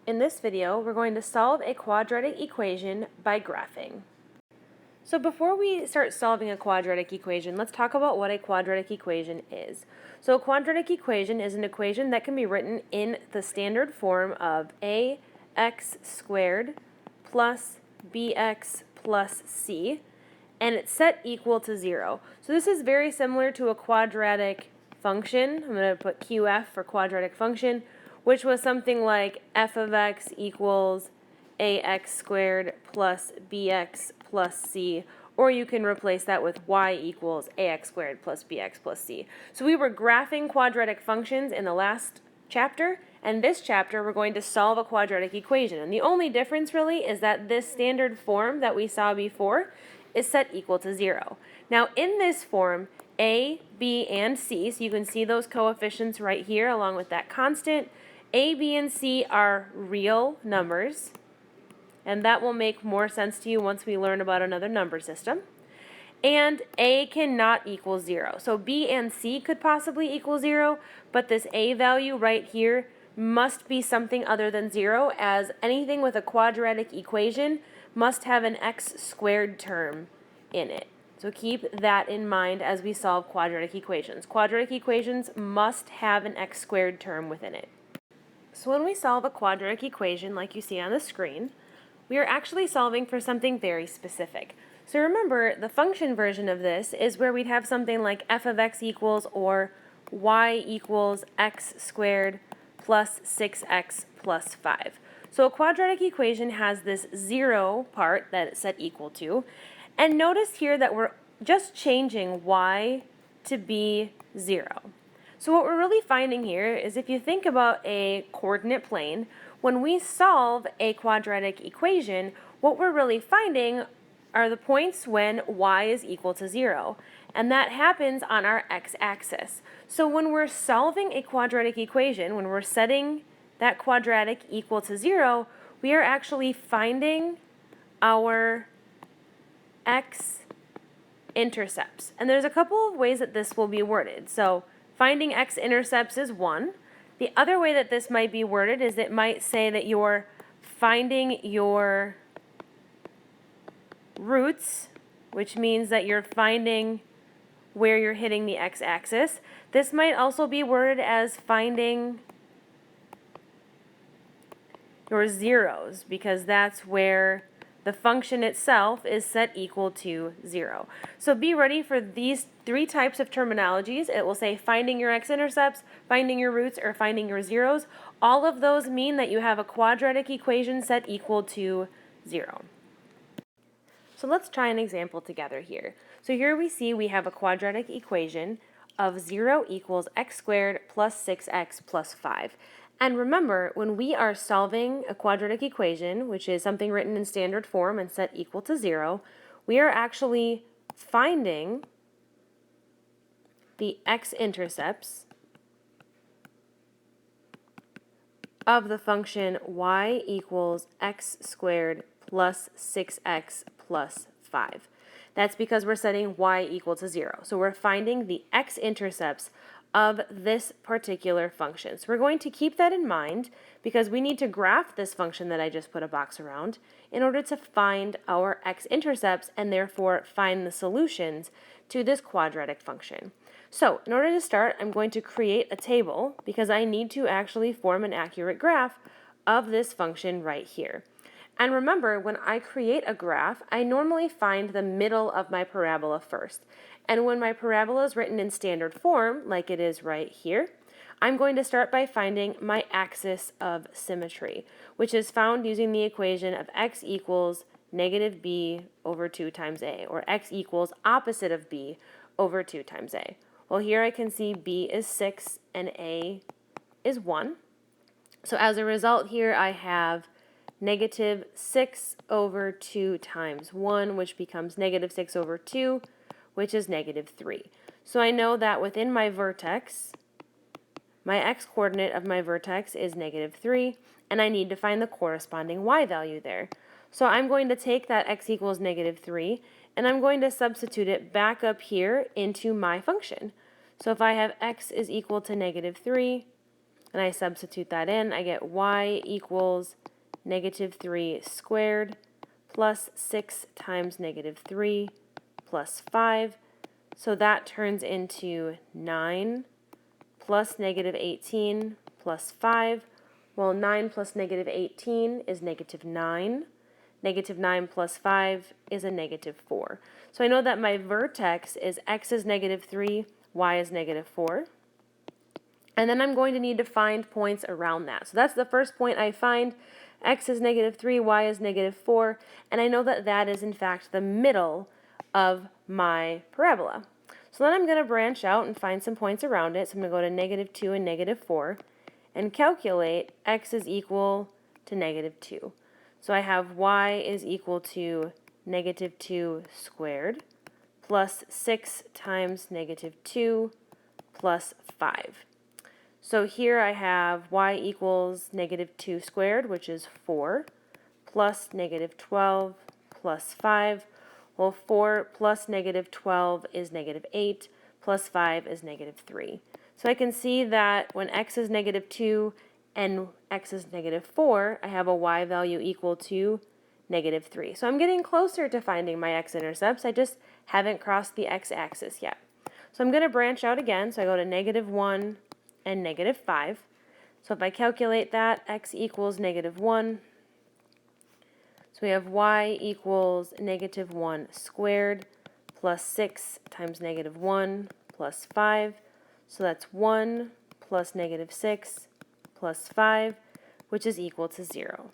In this video, we're going to solve a quadratic equation by graphing. So before we start solving a quadratic equation, let's talk about what a quadratic equation is. So a quadratic equation is an equation that can be written in the standard form of ax squared plus bx plus c, and it's set equal to 0. So this is very similar to a quadratic function. I'm going to put QF for quadratic function, which was something like f of x equals ax squared plus bx plus c, or you can replace that with y equals ax squared plus bx plus c. So we were graphing quadratic functions in the last chapter, and this chapter we're going to solve a quadratic equation. And the only difference really is that this standard form that we saw before is set equal to 0. Now in this form, a, b, and c, so you can see those coefficients right here along with that constant. A, b, and c are real numbers, and that will make more sense to you once we learn about another number system. And a cannot equal 0. So b and c could possibly equal 0, but this a value right here must be something other than 0, as anything with a quadratic equation must have an x squared term in it. So keep that in mind as we solve quadratic equations. Quadratic equations must have an x squared term within it. So when we solve a quadratic equation like you see on the screen, we are actually solving for something very specific. So remember, the function version of this is where we'd have something like f of x equals or y equals x squared plus 6x plus 5. So a quadratic equation has this 0 part that it's set equal to. And notice here that we're just changing y to be 0. So what we're really finding here is if you think about a coordinate plane, when we solve a quadratic equation, what we're really finding are the points when y is equal to 0. And that happens on our x-axis. So when we're solving a quadratic equation, when we're setting that quadratic equal to 0, we are actually finding our x-intercepts. And there's a couple of ways that this will be worded. So finding x-intercepts is one. The other way that this might be worded is it might say that you're finding your roots, which means that you're finding where you're hitting the x-axis. This might also be worded as finding your zeros, because that's where the function itself is set equal to 0. So be ready for these three types of terminologies. It will say finding your x-intercepts, finding your roots, or finding your zeros. All of those mean that you have a quadratic equation set equal to 0. So let's try an example together here. So here we see we have a quadratic equation of 0 equals x squared plus 6x plus 5. And remember, when we are solving a quadratic equation, which is something written in standard form and set equal to 0, we are actually finding the x-intercepts of the function y equals x squared plus 6x plus 5. That's because we're setting y equal to 0. So we're finding the x-intercepts of this particular function. So we're going to keep that in mind because we need to graph this function that I just put a box around in order to find our x-intercepts and therefore find the solutions to this quadratic function. So in order to start, I'm going to create a table because I need to actually form an accurate graph of this function right here. And remember, when I create a graph, I normally find the middle of my parabola first. And when my parabola is written in standard form, like it is right here, I'm going to start by finding my axis of symmetry, which is found using the equation of x equals negative b over 2 times a, or x equals opposite of b over 2 times a. Well, here I can see b is 6 and a is 1. So as a result here, I have negative 6 over 2 times 1, which becomes negative 6 over 2, which is negative 3. So I know that within my vertex, my x-coordinate of my vertex is negative 3, and I need to find the corresponding y value there. So I'm going to take that x equals negative 3, and I'm going to substitute it back up here into my function. So if I have x is equal to negative 3, and I substitute that in, I get y equals negative 3 squared plus 6 times negative 3 plus 5. So that turns into 9 plus negative 18 plus 5. Well, 9 plus negative 18 is negative 9. Negative 9 plus 5 is a negative 4. So I know that my vertex is x is negative 3, y is negative 4. And then I'm going to need to find points around that. So that's the first point I find. X is negative 3, y is negative 4. And I know that that is, in fact, the middle of my parabola. So then I'm going to branch out and find some points around it. So I'm going to go to negative 2 and negative 4 and calculate x is equal to negative 2. So I have y is equal to negative 2 squared plus 6 times negative 2 plus 5. So here I have y equals negative 2 squared, which is 4, plus negative 12 plus 5. Well, 4 plus negative 12 is negative 8, plus 5 is negative 3. So I can see that when x is negative 2 and x is negative 4, I have a y value equal to negative 3. So I'm getting closer to finding my x-intercepts. I just haven't crossed the x-axis yet. So I'm going to branch out again. So I go to negative 1 and negative 5. So if I calculate that, x equals negative 1. So we have y equals negative 1 squared plus 6 times negative 1 plus 5. So that's 1 plus negative 6 plus 5, which is equal to 0.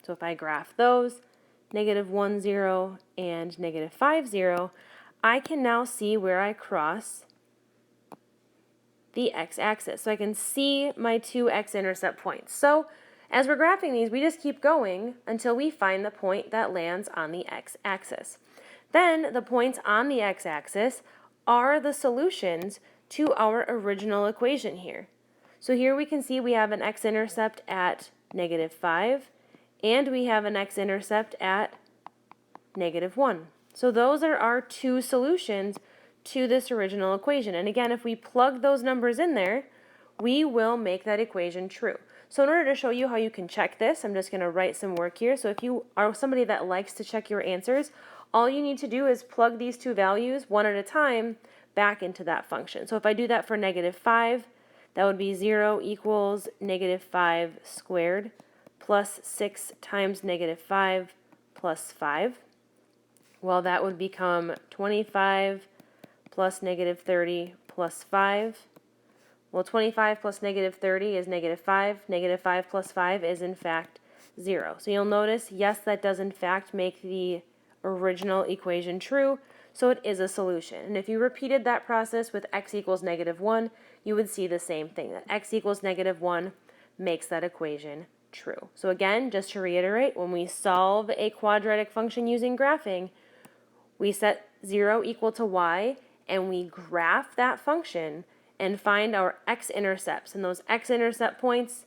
So if I graph those, negative 1, 0, and negative 5, 0, I can now see where I cross the x-axis. So I can see my two x-intercept points. So as we're graphing these, we just keep going until we find the point that lands on the x-axis. Then the points on the x-axis are the solutions to our original equation here. So here we can see we have an x-intercept at negative 5, and we have an x-intercept at negative 1. So those are our two solutions to this original equation. And again, if we plug those numbers in there, we will make that equation true. So in order to show you how you can check this, I'm just going to write some work here. So if you are somebody that likes to check your answers, all you need to do is plug these two values one at a time back into that function. So if I do that for negative 5, that would be 0 equals negative 5 squared plus 6 times negative 5 plus 5. Well, that would become 25 plus negative 30 plus 5. Well, 25 plus negative 30 is negative 5. Negative 5 plus 5 is, in fact, 0. So you'll notice, yes, that does, in fact, make the original equation true, so it is a solution. And if you repeated that process with x equals negative 1, you would see the same thing, that x equals negative 1 makes that equation true. So again, just to reiterate, when we solve a quadratic function using graphing, we set 0 equal to y, and we graph that function and find our x-intercepts. And those x-intercept points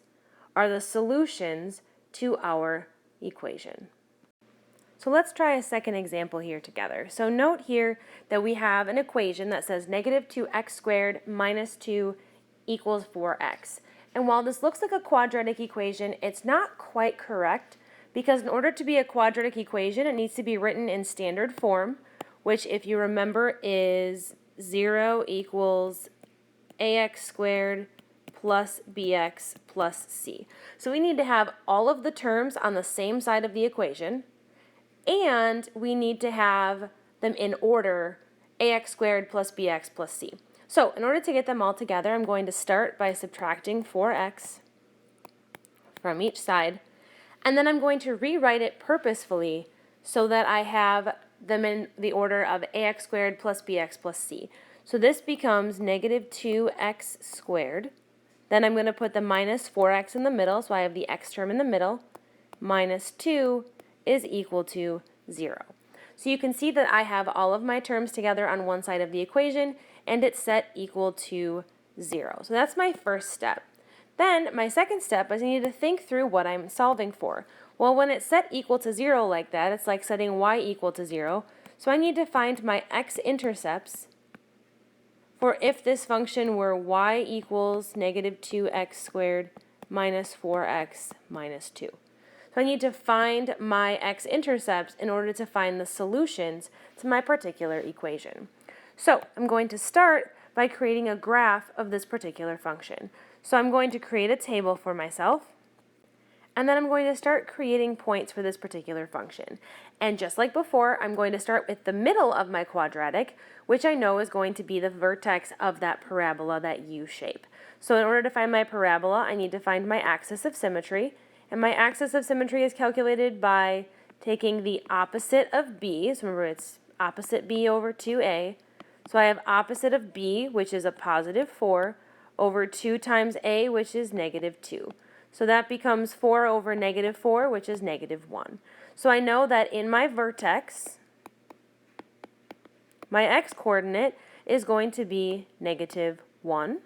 are the solutions to our equation. So let's try a second example here together. So note here that we have an equation that says negative 2x squared minus 2 equals 4x. And while this looks like a quadratic equation, it's not quite correct, because in order to be a quadratic equation, it needs to be written in standard form, which, if you remember, is 0 equals ax squared plus bx plus c. So we need to have all of the terms on the same side of the equation, and we need to have them in order, ax squared plus bx plus c. So in order to get them all together, I'm going to start by subtracting 4x from each side, and then I'm going to rewrite it purposefully so that I have them in the order of ax squared plus bx plus c. So this becomes negative 2x squared. Then I'm going to put the minus 4x in the middle, so I have the x term in the middle. Minus 2 is equal to 0. So you can see that I have all of my terms together on one side of the equation, and it's set equal to 0. So that's my first step. Then my second step is I need to think through what I'm solving for. Well, when it's set equal to 0 like that, it's like setting y equal to 0. So I need to find my x-intercepts for if this function were y equals negative 2x squared minus 4x minus 2. So I need to find my x-intercepts in order to find the solutions to my particular equation. So I'm going to start by creating a graph of this particular function. So I'm going to create a table for myself, and then I'm going to start creating points for this particular function. And just like before, I'm going to start with the middle of my quadratic, which I know is going to be the vertex of that parabola, that U shape. So in order to find my parabola, I need to find my axis of symmetry. And my axis of symmetry is calculated by taking the opposite of b. So remember, it's opposite b over 2a. So I have opposite of b, which is a positive 4, over 2 times a, which is negative 2. So that becomes 4 over negative 4, which is negative 1. So I know that in my vertex, my x-coordinate is going to be negative 1,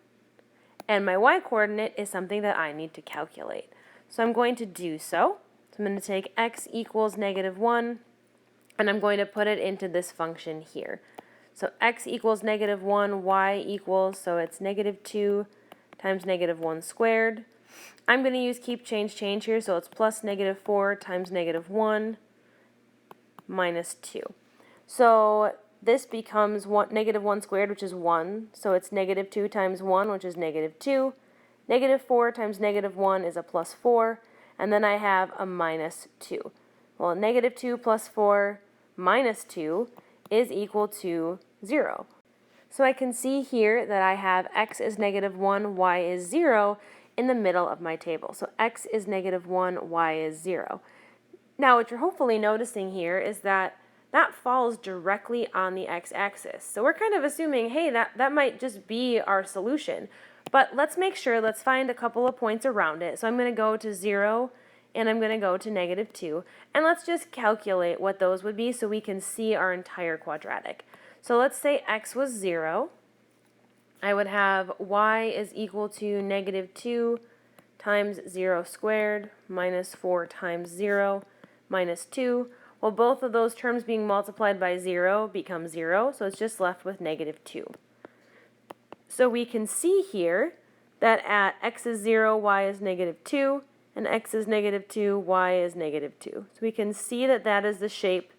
and my y-coordinate is something that I need to calculate. So I'm going to do so. So I'm going to take x equals negative 1, and I'm going to put it into this function here. So x equals negative 1, y equals, so it's negative 2 times negative 1 squared. I'm going to use keep change here, so it's plus negative 4 times negative 1 minus 2. So this becomes negative 1 squared, which is 1. So it's negative 2 times 1, which is negative 2. Negative 4 times negative 1 is a plus 4. And then I have a minus 2. Well, negative 2 plus 4 minus 2 is equal to 0. So I can see here that I have x is negative 1, y is 0 in the middle of my table. So x is negative 1, y is 0. Now what you're hopefully noticing here is that that falls directly on the x-axis. So we're kind of assuming, hey, that might just be our solution. But let's make sure, let's find a couple of points around it. So I'm going to go to 0 and I'm going to go to negative 2. And let's just calculate what those would be so we can see our entire quadratic. So let's say x was 0. I would have y is equal to negative 2 times 0 squared minus 4 times 0 minus 2. Well, both of those terms being multiplied by 0 become 0, so it's just left with negative 2. So we can see here that at x is 0, y is negative 2, and x is negative 2, y is negative 2. So we can see that that is the shape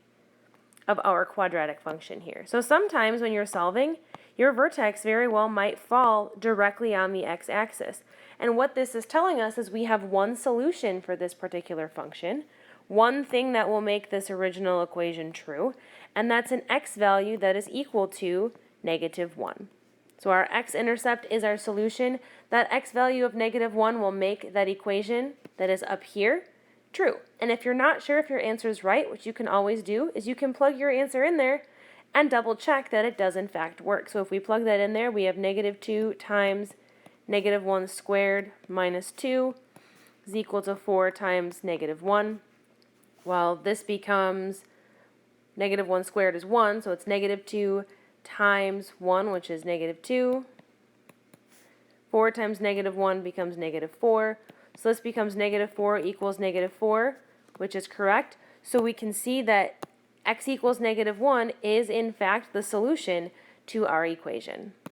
of our quadratic function here. So sometimes when you're solving, your vertex very well might fall directly on the x-axis. And what this is telling us is we have one solution for this particular function, one thing that will make this original equation true, and that's an x value that is equal to negative 1. So our x-intercept is our solution. That x value of negative 1 will make that equation that is up here true. And if you're not sure if your answer is right, which you can always do, is you can plug your answer in there and double check that it does in fact work. So if we plug that in there, we have negative 2 times negative 1 squared minus 2 is equal to 4 times negative 1. Well, this becomes negative 1 squared is 1, so it's negative 2 times 1, which is negative 2. 4 times negative 1 becomes negative 4. So this becomes negative 4 equals negative 4, which is correct. So we can see that x equals negative 1 is in fact the solution to our equation.